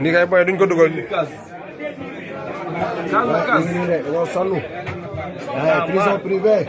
ni kay boy duñ ko dugal prison privée.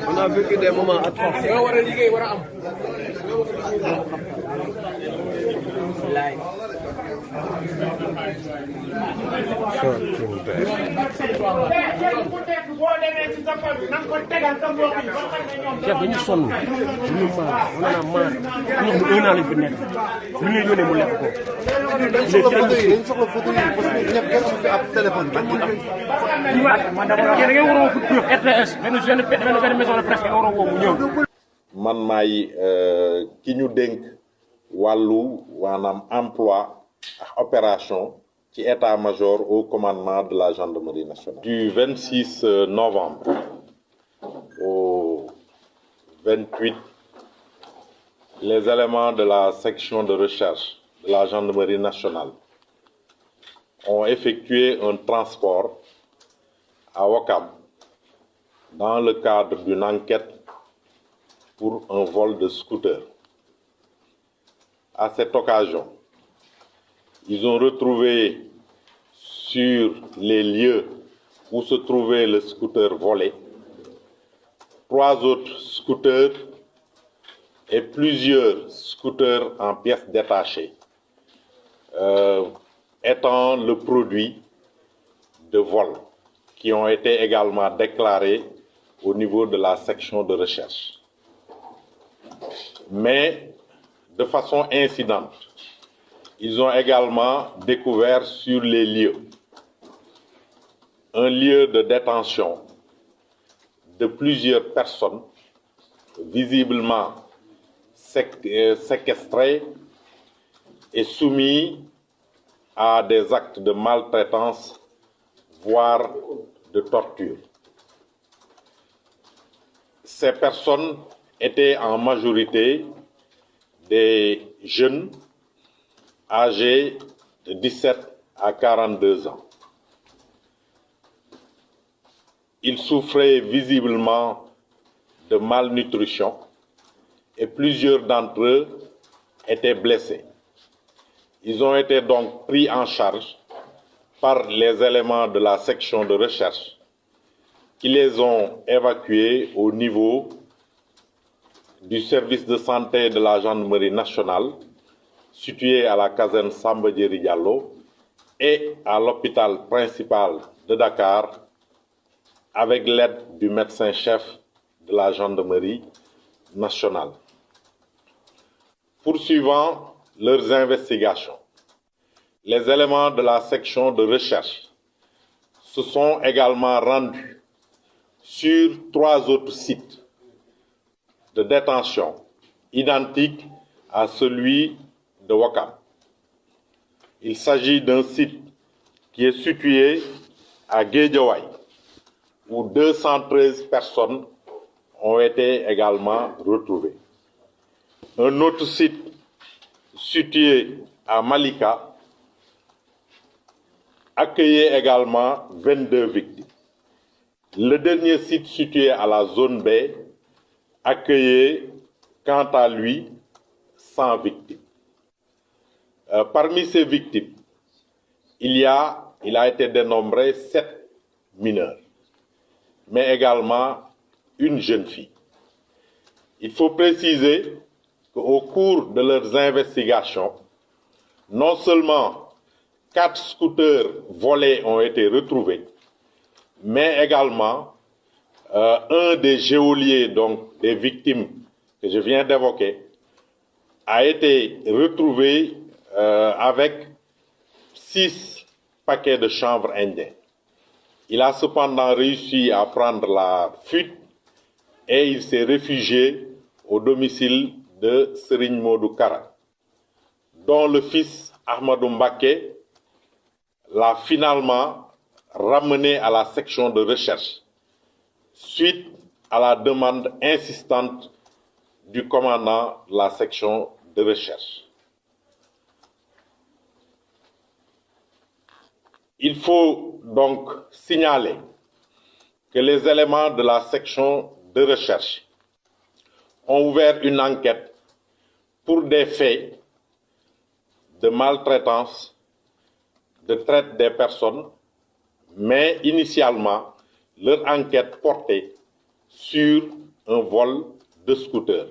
On a vécu des moments atroces. chef dañu sonn ñu maar on en a marre ñu un an lañ fi nekk lu ñuy yónnee mu lekk ko. dañ soxla photo yi parce que ñëpp kenn fi ab téléphone kenn mën man dama da ngay war a woo pour RTS benn maison de presse nga war a woo mu ñëw. man maay ki ñu dénk wàllu maanaam emploi ak opération ci état-major au commandement de la gendarmerie nationale. Du 26 novembre au 28, les éléments de la section de recherche de la gendarmerie nationale ont effectué un transport à Ouakam dans le cadre d'une enquête pour un vol de scooter. À cette occasion, ils ont retrouvé sur les lieux où se trouvait le scooter volé 3 autres scooters et plusieurs scooters en pièces détachées, étant le produit de vol, qui ont été également déclarés au niveau de la section de recherche. Mais de façon incidente, ils ont également découvert sur les lieux un lieu de détention de plusieurs personnes visiblement séquestrées et soumises à des actes de maltraitance, voire de torture. Ces personnes étaient en majorité des jeunes âgés de 17 à 42 ans. Ils souffraient visiblement de malnutrition et plusieurs d'entre eux étaient blessés. Ils ont été donc pris en charge par les éléments de la section de recherche qui les ont évacués au niveau du service de santé de la gendarmerie nationale situé à la caserne Samba Diéry Diallo et à l'hôpital principal de Dakar avec l'aide du médecin-chef de la gendarmerie nationale. Poursuivant leurs investigations, les éléments de la section de recherche se sont également rendus sur 3 autres sites de détention identiques à celui de Ouakam. Il s'agit d'un site qui est situé à Guédiawaye, où 213 personnes ont été également retrouvées. Un autre site situé à Malika accueillait également 22 victimes. Le dernier site situé à la zone B accueillait quant à lui 100 victimes. Parmi ces victimes, il a été dénombré 7 mineurs, mais également une jeune fille. Il faut préciser qu'au cours de leurs investigations, non seulement 4 scooters volés ont été retrouvés, mais également un des geôliers, donc des victimes que je viens d'évoquer, a été retrouvé avec 6 paquets de chanvre indien. Il a cependant réussi à prendre la fuite et il s'est réfugié au domicile de Serigne Modou Kara. dont le fils Ahmadou Mbaké l'a finalement ramené à la section de recherche suite à la demande insistante du commandant de la section de recherche. Il faut donc signaler que les éléments de la section de recherche ont ouvert une enquête pour des faits de maltraitance, de traite des personnes, mais initialement, leur enquête portait sur un vol de scooter.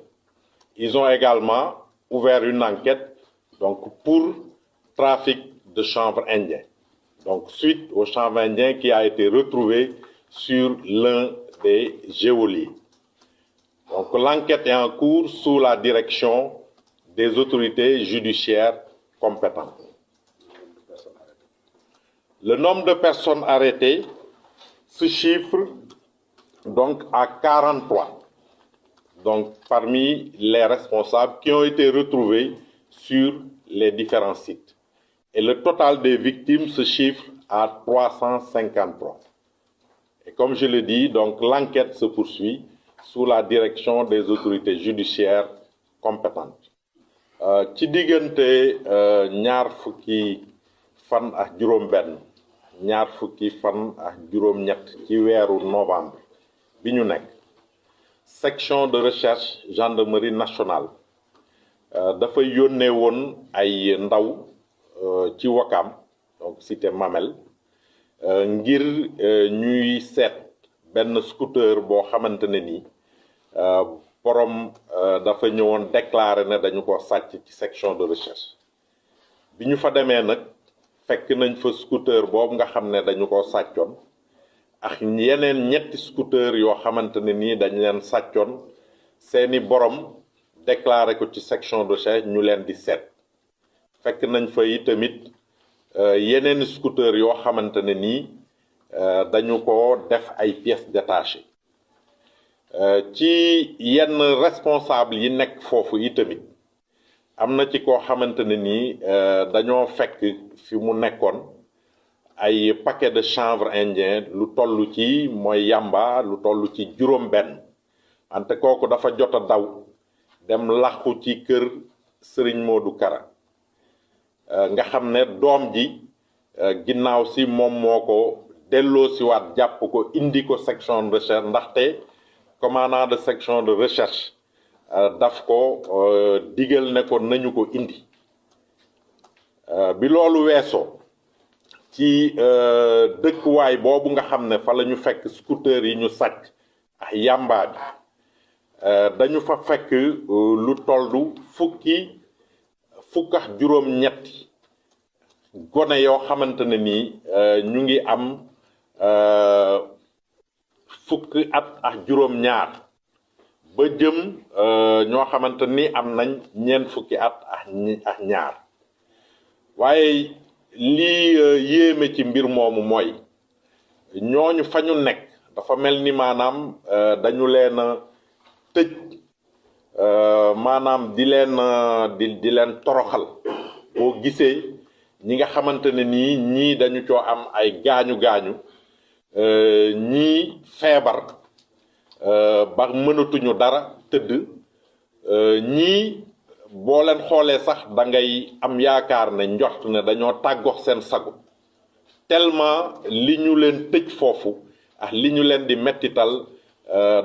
Ils ont également ouvert une enquête donc, pour trafic de chanvre indien. Donc, suite au chanvre indien qui a été retrouvé sur l'un des géoliers. Donc, l'enquête est en cours sous la direction des autorités judiciaires compétentes. Le nombre de personnes arrêtées se chiffre donc à 43. Donc, parmi les responsables qui ont été retrouvés sur les différents sites. Et le total des victimes se chiffre à 353. Et comme je le dis, donc l'enquête se poursuit sous la direction des autorités judiciaires compétentes. Ci diggante ñaar fukki fan ak juróom-benn ñaar fukki fan ak juróom-ñett ci weeru novembre bi ñu nekk section de recherche gendarmerie nationale dafa yónnee woon ay ndaw ci Wakam donc cité Mamel ngir ñuy seet benn scooter boo xamante ne nii borom dafa ñëwoon déclaré ne dañu ko sàcc ci section de recherche bi ñu fa demee nag fekk nañ fa scooter boobu nga xam ne dañu ko sàccoon ak yeneen ñetti scooter yoo xamante ne nii dañ leen sàccoon seeni borom déclaré ko ci section de recherche ñu leen di seet fekk nañ fa itamit yeneen scooter yoo xamante ne nii dañu ko def ay pièces détachées ci yenn responsable yi nekk foofu itamit am na ci koo xamante ne nii dañoo fekk fi mu nekkoon ay paquet de chanvre indien lu toll ci mooy yamba lu toll ci juróom-benn wante kooku dafa jot a daw dem làqu ci kër Serigne Modou Kara nga xam ne doom ji ginnaaw si moom moo ko delloo si waat jàpp ko indi ko section de recherche ndaxte commandant de section de recherche daf ko digal ne ko nañu ko indi bi loolu weesoo ci dëkkuwaay boobu nga xam ne fa la ñu fekk scooter yi ñu sàcc ak yamba bi dañu fa fekk lu tollu fukk ak juróom-ñetti gone yoo xamante ne nii ñu ngi am fukki at ak juróom-ñaar ba jëm ñoo xamante ni am nañ ñeent fukki at ak ñaar waaye lii yéeme ci mbir moomu mooy ñooñu fa ñu nekk dafa mel ni maanaam dañu leen a tëj maanaam di leen toroxal boo gisee ñi nga xamante ne nii ñii dañu coo am ay gaañu-gaañu ñii feebar ba mënatuñu dara tëdd ñii boo leen xoolee sax da ngay am yaakaar ne njort ne dañoo tàggox seen sago tellement li ñu leen tëj foofu ak li ñu leen di mettital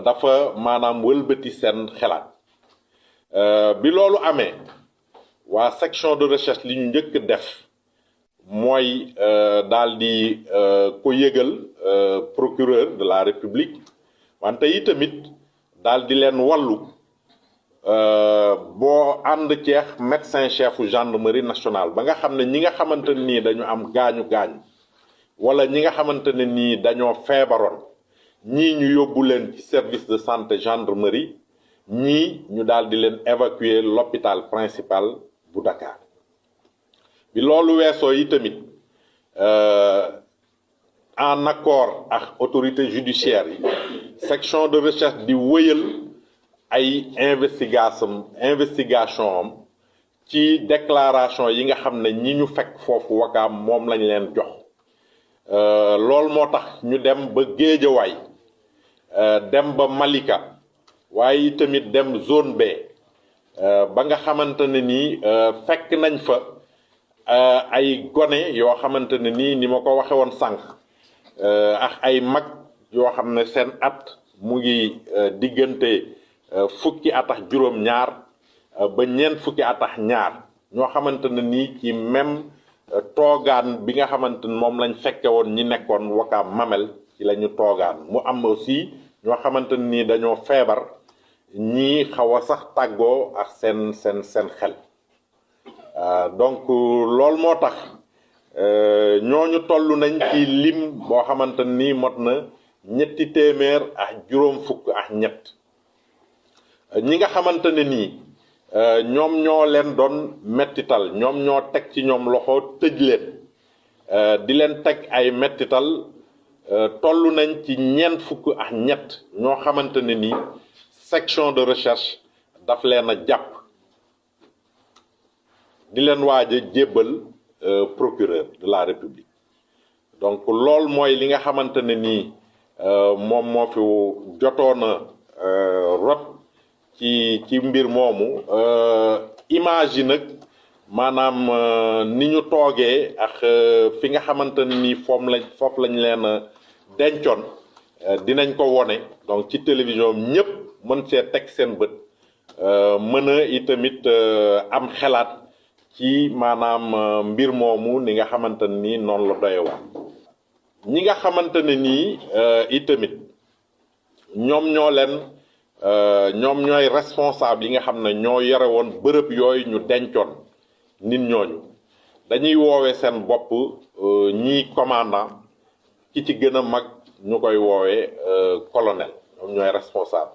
dafa maanaam wëlbati seen xelaat bi loolu amee waa section de recherche li ñu njëkk def mooy daal di ko yëgal procureur de la République wante itamit daal di leen wàllu boo ànd ceex médecin chefu gendarmerie nationale ba nga xam ne ñi nga xamante ne nii dañu am gaañu-gaañu wala ñi nga xamante ne nii dañoo feebaroon ñii ñu yóbbu leen ci service de santé gendarmerie ñii ñu daal di leen évacuer l'hôpital principal bu Dakar bi loolu weesoo yi tamit en accord ak autorité judiciaire yi section de recherche di wëyal ay investigation am ci déclaration yi nga xam ne ñi ñu fekk foofu Wakaam moom lañ leen jox loolu moo tax ñu dem ba Géejawaay dem ba Malika waaye tamit dem zone B ba nga xamante ne nii fekk nañ fa ay gone yoo xamante ne nii ni ma ko waxe woon sànq ak ay mag yoo xam ne seen at mu ngi diggante fukki at ak juróom-ñaar ba ñeent fukki at ak ñaar ñoo xamante ne nii ci même toogaan bi nga xamante ne moom lañ fekke woon ñi nekkoon Wakaam Mamel ci la ñu toogaan mu am aussi ñoo xamante ne nii dañoo feebar ñii xaw a sax tàggoo ak seen xel donc loolu moo tax ñooñu toll nañ ci lim boo xamante ni mot na 300 ak juróom fukk ak ñett ñi nga xamante ne nii ñoom ñoo leen doon mettital ñoom ñoo teg ci ñoom loxo tëj leen di leen teg ay mettital toll nañ ci 4 fukk ak ñett ñoo xamante ne nii section de recherche daf leen a jàpp di leen waaj a jébbal procureur de la République donc lool mooy li nga xamante ne nii moom moo fi jotoon a rot ci mbir moomu image yi nag maanaam ni ñu toogee ak fi nga xamante ne nii foofu lañ leen dencoon dinañ ko wone donc ci télévision ñëpp mën see teg seen bët mën a itamit am xelaat ci maanaam mbir moomu ni nga xamante ne nii noonu la doyewaa ñi nga xamante ne nii itamit ñoom ñooy responsable yi nga xam ne ñoo yore woon bërëb yooyu ñu dencoon nit ñooñu dañuy woowee seen bopp ñii commandant ki ci gën a mag ñu koy woowee colonel ñoom ñooy responsable